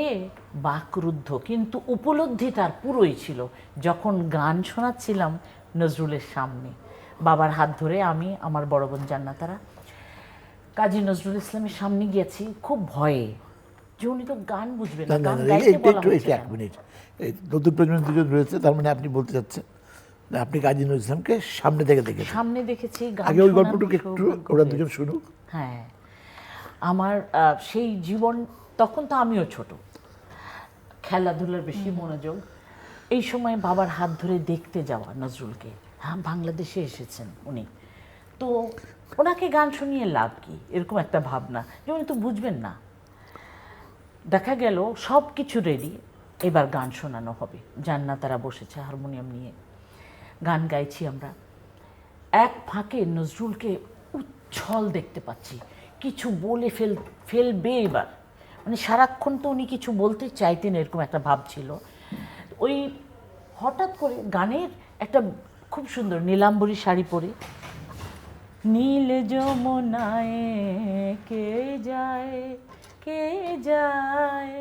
বাকরুদ্ধ, কিন্তু উপলব্ধি তার পুরোই ছিল। যখন গান শোনাচ্ছিলাম নজরুলের সামনে, বাবার হাত ধরে আমি, আমার বড় বোন জান্নাতারা কাজী নজরুল ইসলামের সামনে গিয়েছি খুব ভয়ে, যে উনি তো গান বুঝবেন না, গান গাইতে বলা হচ্ছে না। এক মিনিট, এই নতুন প্রজন্মের দুজন রয়েছে, তার মানে আপনি বলতে চাচ্ছেন আপনি কাজী নজরুল ইসলামকে সামনে থেকে দেখেছেন? সামনে দেখেছি। আগে ওই গল্পটুকু একটু ওরা দুজন শুনুক। হ্যাঁ, আমার সেই জীবন, তখন তো আমিও ছোট, খেলাধুলার বেশি মনোযোগ। এই সময় বাবার হাত ধরে দেখতে যাওয়া নজরুলকে, হ্যাঁ, বাংলাদেশে এসেছেন উনি, তো ওনাকে গান শুনিয়ে লাভ কি, এরকম একটা ভাবনা যে উনি তো বুঝবেন না। দেখা গেল সব কিছু রেডি, এবার গান শোনানো হবে। জান্নাতারা বসেছে হারমোনিয়াম নিয়ে, গান গাইছি আমরা। এক ফাঁকে নজরুলকে উচ্ছল দেখতে পাচ্ছি, কিছু বলে ফেলবে এবার, মানে সারাক্ষণ তো উনি কিছু বলতে চাইতেন, এরকম একটা ভাব ছিল। ওই হঠাৎ করে গানের একটা খুব সুন্দর নীলাম্বরী শাড়ি পরে, নীল যমুনায় কে যায় কে যায়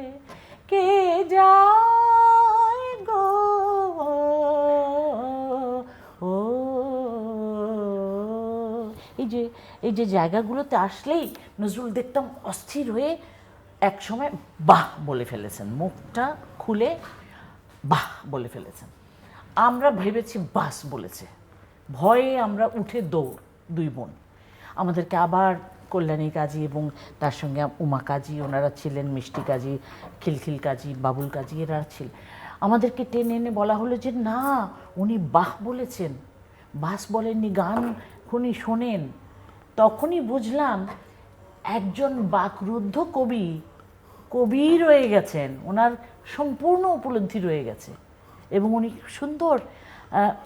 কে যায় গো ও, এই যে জায়গাগুলোতে আসলেই নজরুল দেখতাম অস্থির হয়ে এক সময় বাহ বলে ফেলেছেন, মুখটা খুলে বাহ বলে ফেলেছেন। আমরা ভেবেছি বাস বলেছে, ভয়ে আমরা উঠে দৌড়, দুই বোন। আমাদেরকে আবার কল্যাণী কাজী এবং তার সঙ্গে উমা কাজী, ওনারা ছিলেন, মিষ্টি কাজী, খিলখিল কাজী, বাবুল কাজী, এরা ছিল। আমাদেরকে টেনে এনে বলা হলো যে না, উনি বাহ বলেছেন, বাস বলেননি, গান উনি শোনেন। তখনই বুঝলাম একজন বাকরুদ্ধ কবি রয়ে গেছেন, ওনার সম্পূর্ণ উপলব্ধি রয়ে গেছে, এবং উনি সুন্দর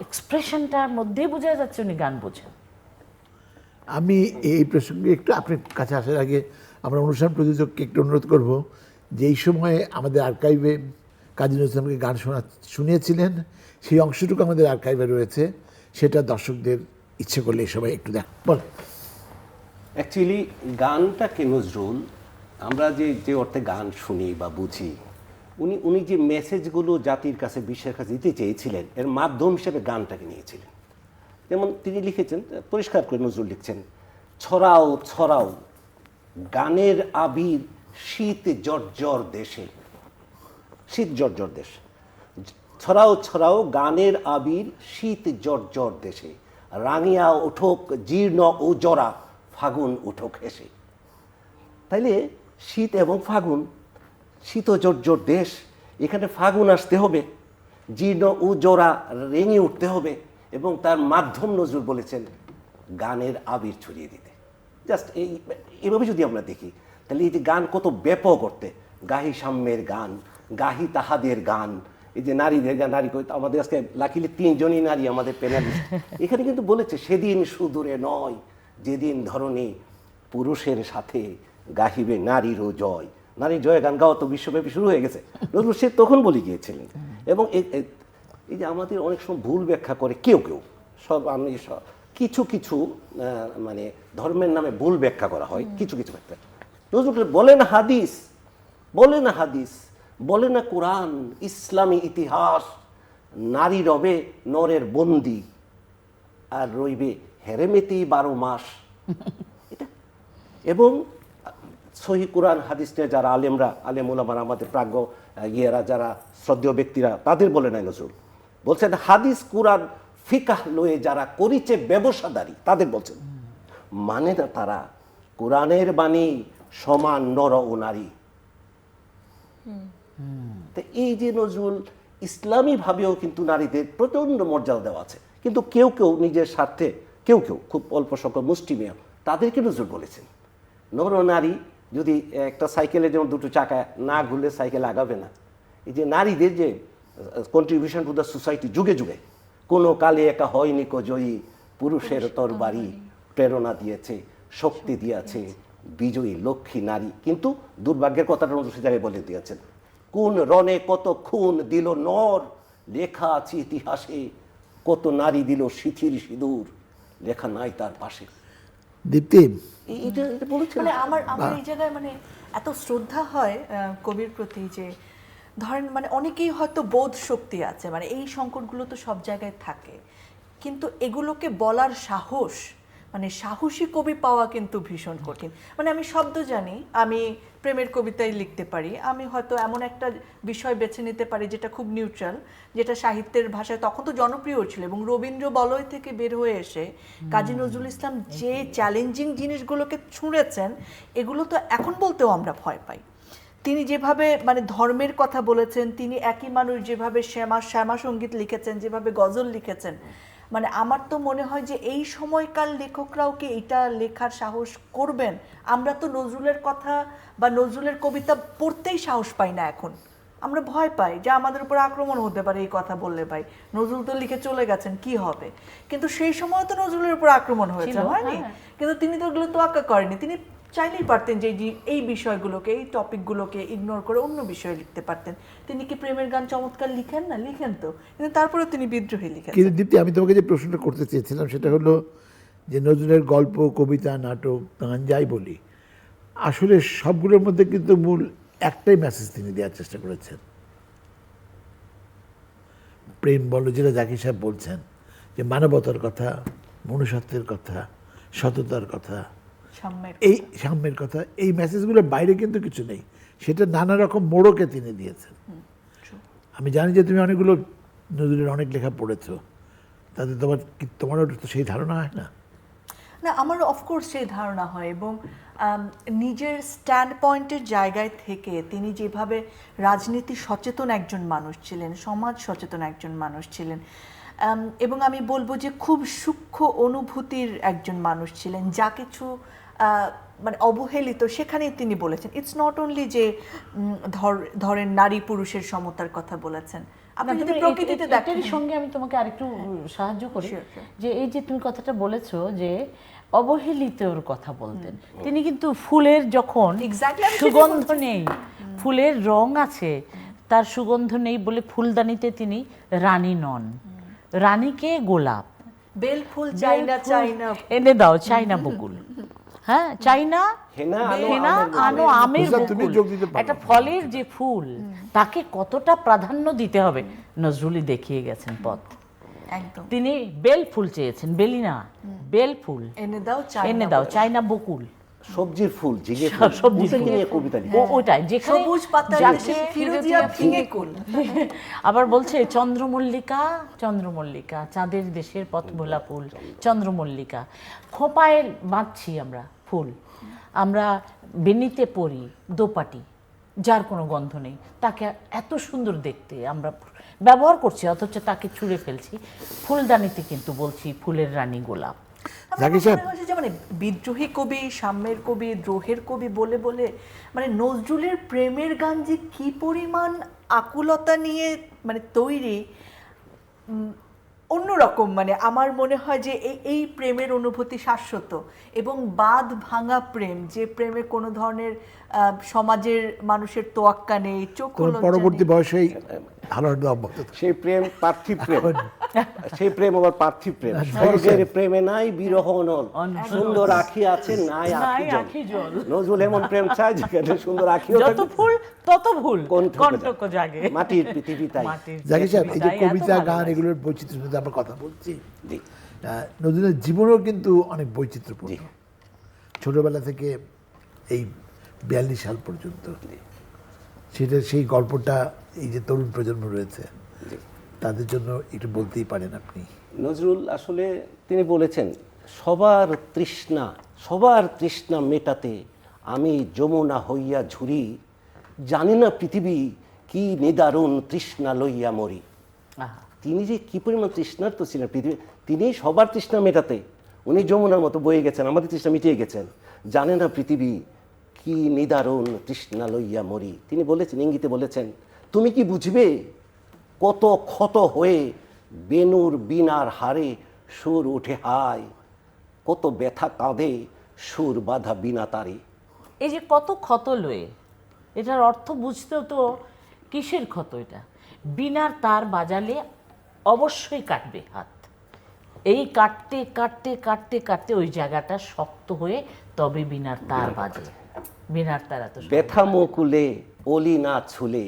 এক্সপ্রেশনটার মধ্যেই বোঝা যাচ্ছে উনি গান বোঝেন। আমি এই প্রসঙ্গে একটু আপনার কাছে আসার আগে আমরা অনুষ্ঠান প্রযোজককে একটু অনুরোধ করব যে এই সময়ে আমাদের আর্কাইভে কাজী নজরুল ইসলামকে গান শুনিয়েছিলেন, সেই অংশটুকু আমাদের আর্কাইভে রয়েছে, সেটা দর্শকদের ইচ্ছে করলে এই সময় একটু দেখ বল। অ্যাকচুয়ালি গানটাকে নজরুল, আমরা যে অর্থে গান শুনি বা বুঝি, উনি যে মেসেজগুলো জাতির কাছে, বিশ্বের কাছে দিতে চেয়েছিলেন, এর মাধ্যম হিসেবে গানটাকে নিয়েছিলেন। যেমন তিনি লিখেছেন, পরিষ্কার করে নজরুল লিখছেন, ছড়াও ছড়াও গানের আবির শীত জর্জর দেশে, শীত জর্জর দেশ, ছড়াও ছড়াও গানের আবির শীত জর্জর দেশে, রাঙিয়া উঠোক জীর্ণ ও জরা ফাগুন উঠোক হেসে। তাইলে শীত এবং ফাগুন, শীত জর্জর দেশ, এখানে ফাগুন আসতে হবে, জীর্ণ ও জরা রেঙে উঠতে হবে, এবং তার মাধ্যম নজরুল বলেছেন গানের আবির ছড়িয়ে দিতে। জাস্ট এইভাবে যদি আমরা দেখি, তাহলে এই যে গান কত ব্যাপক অর্থে, গাহি সাম্যের গান, গাহি তাহাদের গান, এই যে নারীদের গান, নারী আমাদের আজকে লাকিলি 3 জনই নারী আমাদের প্যানেলিস্ট, এখানে কিন্তু বলেছে সেদিন সুদূরে নয় যেদিন ধরনী পুরুষের সাথে গাহিবে নারীরও জয়। নারী জয় গান গাওয়া তো বিশ্বব্যাপী শুরু হয়ে গেছে, নজরুল সে তখন বলে গিয়েছিলেন। এবং এই যে আমাদের অনেক সময় ভুল ব্যাখ্যা করে কেউ কিছু মানে ধর্মের নামে ভুল ব্যাখ্যা করা হয়, কিছু ব্যাখ্যা। নজরুল বলে না হাদিস, বলে না কোরআন, ইসলামী ইতিহাস, নারী রবে নরের বন্দি আর রইবে হেরেমেতি 12 মাস। এটা এবং সহি কোরআন হাদিস নিয়ে যারা আলেম ওলামারা, আমাদের প্রাজ্ঞ ইয়েরা, যারা শ্রদ্ধেয় ব্যক্তিরা, তাদের বলে নাই নজরুল, বলছেন হাদিস কোরআন ফিকাহ লয়ে যারা করিছে ব্যবসাদারি, তাদের বলছেন, মানে না তারা কোরআনের বাণী সমান নর ও নারী। তো এই যে নজরুল ইসলামী ভাবেও কিন্তু নারীদের প্রচন্ড মর্যাদা দেওয়া আছে, কিন্তু কেউ নিজের স্বার্থে, কেউ খুব অল্প সংখ্যক মুষ্টিমেয়, তাদেরকে নজরুল বলেছেন নর নারী। যদি একটা সাইকেলের যেমন 2টো চাকা না ঘুরলে সাইকেল আগাবে না, এই যে নারীদের যে কন্ট্রিবিউশন টু দ্য সোসাইটি, যুগে যুগে কোনো কালে একা হয়নি কো জয়ী, পুরুষের তরবারি প্রেরণা দিয়েছে, শক্তি দিয়েছে বিজয়ী লক্ষ্মী নারী। কিন্তু দুর্ভাগ্যের কথাটা নজরুল জায়গায় বলে দিয়েছেন, কোন রণে কত খুন দিল নর, লেখা আছে ইতিহাসে, কত নারী দিল শিথির সিঁদুর, লেখা নাই তার পাশে। দীপ্তি, এটা বলেছেন। মানে আমার এই জায়গায় মানে এত শ্রদ্ধা হয় কবির প্রতি, যে ধরেন মানে অনেকেই হয়তো বোধ শক্তি আছে, মানে এই সংকটগুলো তো সব জায়গায় থাকে, কিন্তু এগুলোকে বলার সাহস, মানে সাহসী কবি পাওয়া কিন্তু ভীষণ কঠিন। মানে আমি শব্দ জানি, আমি প্রেমের কবিতাই লিখতে পারি, আমি হয়তো এমন একটা বিষয় বেছে নিতে পারি যেটা খুব নিউট্রাল, যেটা সাহিত্যের ভাষায় তখন তো জনপ্রিয় ছিল, এবং রবীন্দ্র বলয় থেকে বের হয়ে এসে কাজী নজরুল ইসলাম যে চ্যালেঞ্জিং জিনিসগুলোকে ছুঁড়েছেন, এগুলো তো এখন বলতেও আমরা ভয় পাই। তিনি যেভাবে মানে ধর্মের কথা বলেছেন, তিনি একই মানুষ যেভাবে শ্যামা সঙ্গীত লিখেছেন, যেভাবে গজল লিখেছেন, মানে আমার তো মনে হয় যে এই সময়কার লেখকরাও কি এটা লেখার সাহস করবেন? আমরা তো নজরুলের কথা বা নজরুলের কবিতা পড়তেই সাহস পাই না এখন, আমরা ভয় পাই যে আমাদের উপর আক্রমণ হতে পারে এই কথা বললে। ভাই নজরুল তো লিখে চলে গেছেন, কি হবে? কিন্তু সেই সময় তো নজরুলের উপর আক্রমণ হয়েছে, হয়নি? কিন্তু তিনি তো ওগুলো তোয়াক্কা করেনি। তিনি চাইলেই পারতেন যে এই বিষয়গুলোকে, এই টপিকগুলোকে ইগনোর করে অন্য বিষয়ে লিখতে পারতেন। তিনি কি প্রেমের গান চমৎকার লিখেন না? লিখেন তো, কিন্তু তারপরে তিনি বিদ্রোহী লিখেন। কিন্তু দীপ্তি, আমি তোমাকে যে প্রশ্নটা করতে চেয়েছিলাম সেটা হলো যে নজরুলের গল্প, কবিতা, নাটক, গান যাই বলি, আসলে সবগুলোর মধ্যে কিন্তু মূল একটাই মেসেজ তিনি দেওয়ার চেষ্টা করেছেন। প্রেম বলো, যেটা জাকির সাহেব বলছেন, যে মানবতার কথা, মনুষ্যত্বের কথা, সততার কথা, এই সাম্যের কথা, এই মেসেজগুলোর বাইরে কিন্তু কিছু নেই। সেটা নানা রকম মোড়কে তিনি দিয়েছেন। আমি জানি যে তুমি অনেকগুলো নজরুলের অনেক লেখা পড়েছো, তাতে তোমারও তো সেই ধারণা হয় না? না, আমার অফকোর্স সেই ধারণা হয়, এবং নিজের স্ট্যান্ড পয়েন্টের জায়গায় থেকে তিনি যেভাবে রাজনীতি সচেতন একজন মানুষ ছিলেন, সমাজ সচেতন একজন মানুষ ছিলেন, এবং আমি বলবো যে খুব সূক্ষ্ম অনুভূতির একজন মানুষ ছিলেন। যা কিছু মানে অবহেলিত সেখানেই তিনি বলেছেন। ইটস নট অনলি যে ধরেন নারী পুরুষের সমতার কথা বলেছেন। আপনি যদি প্রকৃতিতে দেখেন, এটার সঙ্গে আমি তোমাকে আরেকটু সাহায্য করি, যে এই যে তুমি কথাটা বলেছো যে অবহেলিতর কথা বলতেন, তিনি কিন্তু ফুলের যখন সুগন্ধ নেই, ফুলের রং আছে, তার সুগন্ধ নেই বলে ফুলদানিতে তিনি রানী নন। রানীকে গোলাপ, বেল ফুল চাইনা চাইনা এনে দাও, চাইনা বকুল, হ্যাঁ চাইনা হেনা আনো আমের বকুল। একটা ফলের যে ফুল, তাকে কতটা প্রাধান্য দিতে হবে নজরুলই দেখিয়ে গেছেন পথ। একদম তিনি বেল ফুল চেয়েছেন, বেলি না, বেল ফুল এনে দাও, চাইনা বকুল, সবজির ফুল, ঝিঙে সবজি নিয়ে কবিতা লিখে। ওটাই যেখানে সবুজ পাতার নিচে ফিরোজিয়া ফিঙে কুল। আবার বলছে চন্দ্রমল্লিকা, চন্দ্রমল্লিকা, চাঁদের দেশের পথ ভোলা ফুল, চন্দ্রমল্লিকা খোঁপায় বাঁধছি আমরা ফুল, আমরা বেনিতে পড়ি দোপাটি, যার কোনো গন্ধ নেই, তাকে এত সুন্দর দেখতে আমরা ব্যবহার করছি, অথচ তাকে ছুঁড়ে ফেলছি। ফুলদানিতে কিন্তু বলছি ফুলের রানী গোলাপ। মানে বিদ্রোহী কবি, সাম্যের কবি, দ্রোহের কবি বলে বলে মানে নজরুলের প্রেমের গান যে কি পরিমাণ আকুলতা নিয়ে মানে তৈরি, অন্যরকম। মানে আমার মনে হয় যে এই প্রেমের অনুভূতি শাশ্বত, এবং বাঁধ ভাঙা প্রেম, যে প্রেমে কোনো ধরনের সমাজের মানুষের তোয়াক্কা নেই, চোখ পরবর্তী বয়সেই সেই প্রেম পার্থিব প্রেম, সেই প্রেম আবার পার্থিব প্রেম। স্বর্গের প্রেমে নাই বিরহ অনল, সুন্দর আখি আছে নাই আখি জল। নজরুল এমন প্রেম চায় যেখানে সুন্দর আখিও যত ফুল তত ভুল, কণ্টক জাগে, মাটির পৃথিবী তাই। জাকির সাহেব, এই যে কবিতা, গান, এগুলোর বৈচিত্র্যের মধ্যে আমরা কথা বলছি, নজরুলের জীবনও কিন্তু অনেক বৈচিত্র্যপূর্ণ। ছোটবেলা থেকে এই 42 সাল পর্যন্ত, সেটা সেই গল্পটা এই যে তরুণ প্রজন্ম রয়েছে তাদের জন্য একটু বলতেই পারেন আপনি। নজরুল আসলে তিনি বলেছেন, সবার তৃষ্ণা মেটাতে আমি যমুনা হইয়া ঝুরি, জানি না পৃথিবী কি নিদারুণ তৃষ্ণা লইয়া মরি। তিনি যে কি পরিমাণ তৃষ্ণার্ত ছিলেন পৃথিবী, তিনি সবার তৃষ্ণা মেটাতে উনি যমুনার মতো বয়ে গেছেন, আমাদের তৃষ্ণা মিটিয়ে গেছেন। জানে না পৃথিবী কি নিদারুণ তৃষ্ণা লইয়া মরি। তিনি বলেছেন, ইঙ্গিতে বলেছেন, তুমি কি বুঝবে কত ক্ষত হয়ে বেনুর বিনার হারে সুর উঠে হায়, কত ব্যথা কাঁদে সুর বাঁধা বিনা তারে। এই যে কত ক্ষত লয়ে, এটার অর্থ বুঝতেও তো কিসের ক্ষত এটা? বিনার তার বাজালে অবশ্যই কাটবে হাত, এই কাটতে কাটতে কাটতে কাটতে ওই জায়গাটা শক্ত হয়ে তবে বিনার তার বাজে। বিনার তার এত ব্যথা মুকুলে অলি না ছুলে,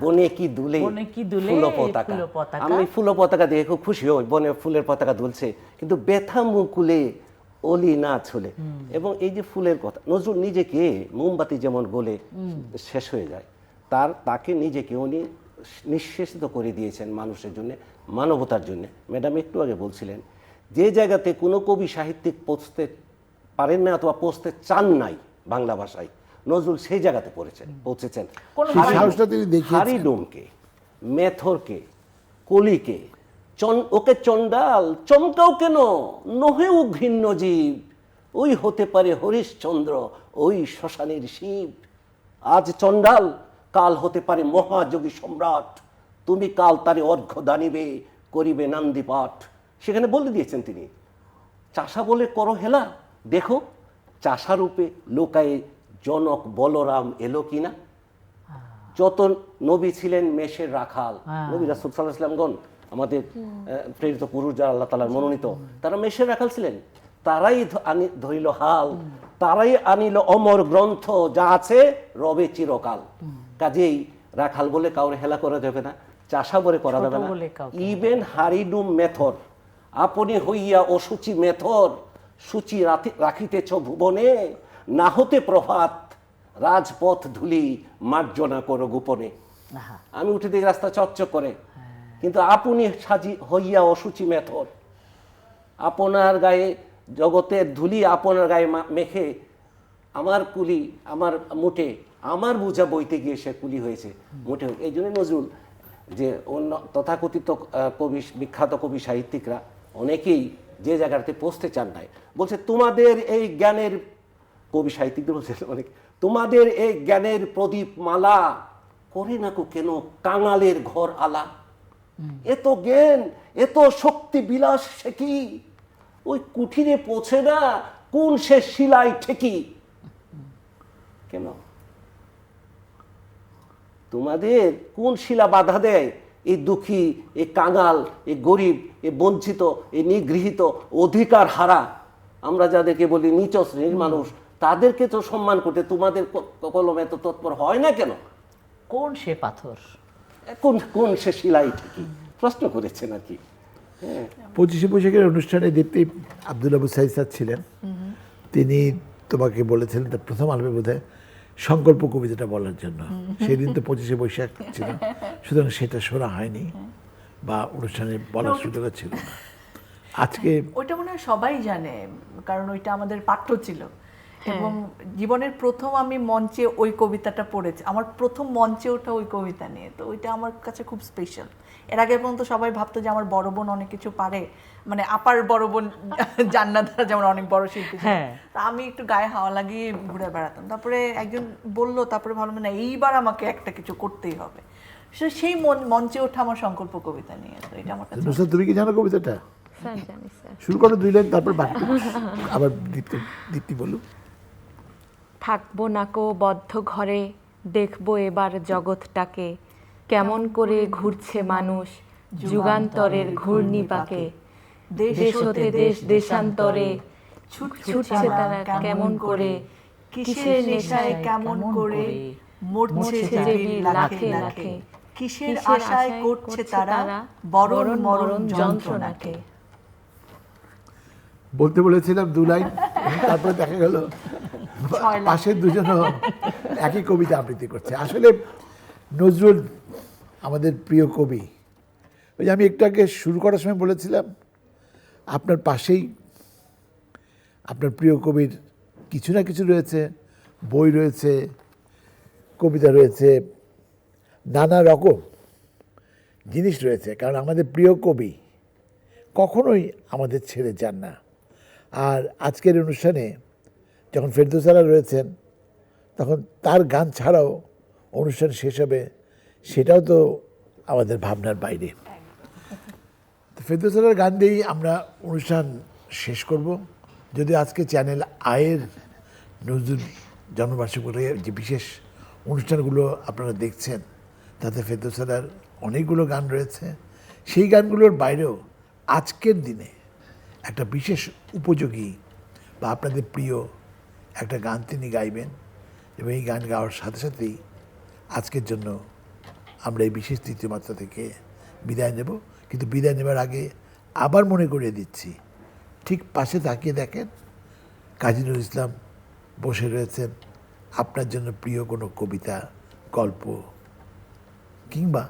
বনে কি দুলে ফুল পতাকা। আমি ফুল পতাকা দেখে খুব খুশি হই, বনে ফুলের পতাকা দুলছে, কিন্তু ব্যথা মুকুলে অলি না ছুলে। এবং এই যে ফুলের কথা, নজরুল নিজেকে মোমবাতি যেমন গলে শেষ হয়ে যায়, তাকে নিজেকে উনি নিঃশেষিত করে দিয়েছেন মানুষের জন্য, মানবতার জন্য। ম্যাডাম একটু আগে বলছিলেন, যে জায়গাতে কোনো কবি সাহিত্যিক পৌঁছতে পারেন না অথবা পৌঁছতে চান নাই বাংলা ভাষায়, নজরুল সেই জায়গাতে পৌঁছেছেন। হারিডোমকে, মেথরকে, কলিকে, ওকে চণ্ডাল চমকাও কেন, নহেও ঘৃণ্য জীব, ওই হতে পারে হরিশ্চন্দ্র, ওই শ্মশানের শিব। আজ চণ্ডাল, কাল হতে পারে মহাযোগী সম্রাট, তুমি কাল তারে অর্ঘ্য দানিবে, করিবে নান্দি পাঠ। সেখানে বলে দিয়েছেন তিনি, চাষা বলে করো হেলা, দেখো চাষারূপে লোকায়ে জনক বলরাম এলো কিনা। যত নবী ছিলেন মেষের রাখাল, নবী রাসূল সাল্লাল্লাহু আলাইহি ওয়াসাল্লামগণ আমাদের প্রেরিত পুরুষ যারা আল্লাহ তাআলার মনোনীত, তারা মেষের রাখাল ছিলেন। তারাই ধরিল হাল, তারাই আনিল অমর গ্রন্থ, যা আছে রবে চিরকাল। কাজেই রাখাল বলে কাউরে হেলা করা যাবে না, চাষা বলে করা যাবে না। ইভেন হারিডুম মেথর, আপনি হইয়া অসুচি মেথর, সূচি রাখিতেছ ভুবনে, না হতে প্রভাত, রাজপথ ধুলি মার্জনা করো গোপনে। আমি উঠে দিই রাস্তা চকচক করে, কিন্তু আপনি সাজি হইয়া অসুচি মেথর, আপনার গায়ে জগতের ধুলি আপনার গায়ে মেখে আমার কুলি, আমার মুঠে, আমার বোঝা বইতে গিয়ে সে কুলি হয়েছে মুঠে। এই জন্য নজরুল যে অন্য তথাকথিত কবি, বিখ্যাত কবি সাহিত্যিকরা অনেকেই যে জায়গাতে পৌঁছতে চান নাই, বলছে তোমাদের এই জ্ঞানের, কবি সাহিত্যিকদের বলছে অনেক, তোমাদের এই জ্ঞানের প্রদীপ মালা করে নাকো কেন কাঙালের ঘর আলা। এত জ্ঞান, এত শক্তি বিলাস সে কি, ওই কুঠিরে পৌঁছে না কোন সে শিলাই ঠেকি। কেন তোমাদের কোন শিলা বাধা দেয় এই দুঃখী, এই কাঙাল, এই গরিব, এই বঞ্চিত, এই নিগৃহীত, অধিকার হারা, আমরা যাদেরকে বলি নিচ শ্রেণীর মানুষ, তাদেরকে তো সম্মান করতে তোমাদের কলমে এত তৎপর হয় না কেন? কোন সে পাথর, কোন সে শিলাই ঠিকই প্রশ্ন করেছেন আর কি। 25শে বৈশাখের অনুষ্ঠানে দীপ্তি আব্দুল আবু সাইদ স্যার ছিলেন, তিনি তোমাকে বলেছিলেন তার প্রথম আলমে বোধহয় সংকল্প কবিতাটা বলার জন্য। সেদিন তো 25শে বৈশাখ ছিল, সুতরাং সেটা শোনা হয়নি বা অনুষ্ঠানে বলার সুযোগ ছিল না। আজকে ওইটা মনে হয় সবাই জানে, কারণ ওইটা আমাদের পাঠ্য ছিল। এবং জীবনের প্রথম আমি মঞ্চে ওই কবিতাটা পড়েছি, আমার প্রথম মঞ্চে ওঠা ওই কবিতা নিয়ে, তো ওইটা আমার কাছে খুব স্পেশাল। এর আগে পর্যন্ত সবাই ভাবতো যে আমার বড় বোন অনেক কিছু পারে, মানে আপার বড় বোন জান্নাতরা যেমন অনেক বড় শিল্পী, তা আমি একটু গায়ে হাওয়া লাগিয়ে ঘুরে বেড়াতাম। তারপরে একজন বললো, তারপরে ভাবলাম না এইবার আমাকে একটা কিছু করতেই হবে, সেই মঞ্চে ওঠা আমার সংকল্প কবিতা নিয়ে। তো এটা আমার কাছে। নুসরাত, তুমি কি জানো কবিতাটা? স্যার জানি স্যার। শুরু করো 2 লাইন, তারপর বাকি আবার দীপ্তি বলুন। থাকবো নাকো বদ্ধ ঘরে, দেখবো এবার জগৎটাকে, কেমন করে ঘুরছে মানুষ যুগান্তরের ঘূর্ণিপাকে। দেশ হতে দেশ দেশান্তরে ছুটছে তারা কেমন করে, কিসের নেশায় কেমন করে মরছে যে লাখে লাখে, কিসের আশায় করছে তারা বরণ মরণ যন্ত্রণাকে। বলতে বলেছিলাম 2 লাইন, তারপরে দেখা গেল পাশের দুজনও একই কবিতা আবৃত্তি করছে। আসলে নজরুল আমাদের প্রিয় কবি। ওই যে আমি একটু আগে শুরু করার সময় বলেছিলাম, আপনার পাশেই আপনার প্রিয় কবির কিছু না কিছু রয়েছে, বই রয়েছে, কবিতা রয়েছে, নানা রকম জিনিস রয়েছে। কারণ আমাদের প্রিয় কবি কখনোই আমাদের ছেড়ে যান না। আর আজকের অনুষ্ঠানে যখন ফেরদৌস আরা রয়েছেন, তখন তার গান ছাড়াও অনুষ্ঠান শেষ হবে, সেটাও তো আমাদের ভাবনার বাইরে। তো ফেরদৌস আরার গান দিয়েই আমরা অনুষ্ঠান শেষ করব। যদি আজকে চ্যানেল আয়ের নজরুল জন্মবার্ষিকী যে বিশেষ অনুষ্ঠানগুলো আপনারা দেখছেন, তাতে ফেরদৌস আরার অনেকগুলো গান রয়েছে। সেই গানগুলোর বাইরেও আজকের দিনে একটা বিশেষ উপযোগী বা আপনাদের প্রিয় একটা গান তিনি গাইবেন, এবং এই গান গাওয়ার সাথে সাথেই আজকের জন্য আমরা এই বিশেষ তৃতীয় মাত্রা থেকে বিদায় নেব। কিন্তু বিদায় নেবার আগে আবার মনে করিয়ে দিচ্ছি, ঠিক পাশে তাকিয়ে দেখেন কাজী নজরুল ইসলাম বসে রয়েছেন আপনার জন্য প্রিয় কোনো কবিতা, গল্প কিংবা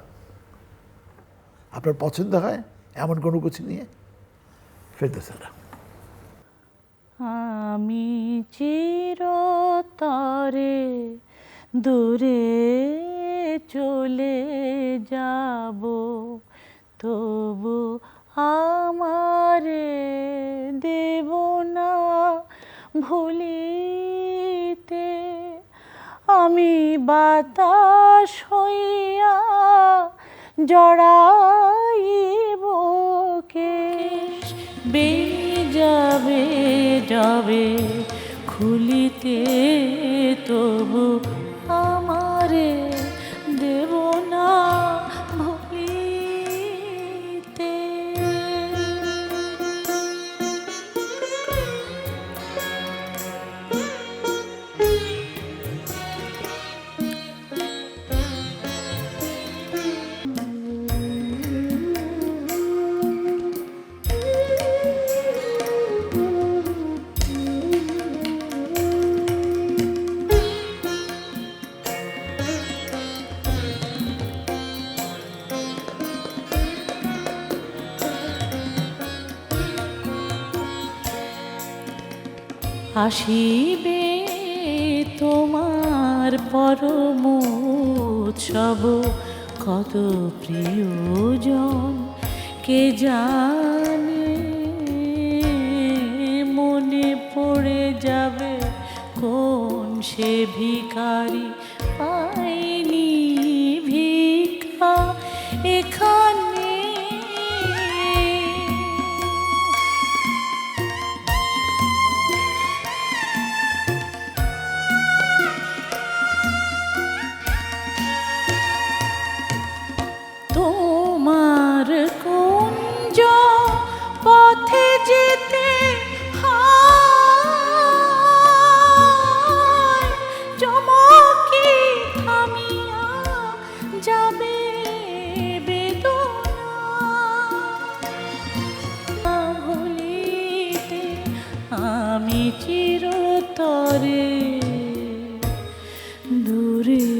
আপনার পছন্দ হয় এমন কোনো কিছু নিয়ে। ফেরদৌস আরা। আমি চিরতরে দূরে চলে যাব, তবু আমারে দেব না ভুলিতে, আমি বাতাস হইয়া জড়াইব কেশ, বেয়ে যাবে যাবে খুলিতে, তবু আমারে দেব না ভুলিতে। আসিবে তোমার পরম উৎসব, কত প্রিয়জন কে জানে, মনে পড়ে যাবে কোন সে ভিখারি, পাইনি ভিক্ষা এখানে। তোমার কুঞ্জ পথে যেতে হায়, চমকি থামিয়া যাবে বেদনা, ভুলিতে আমি চিরতরে দূরে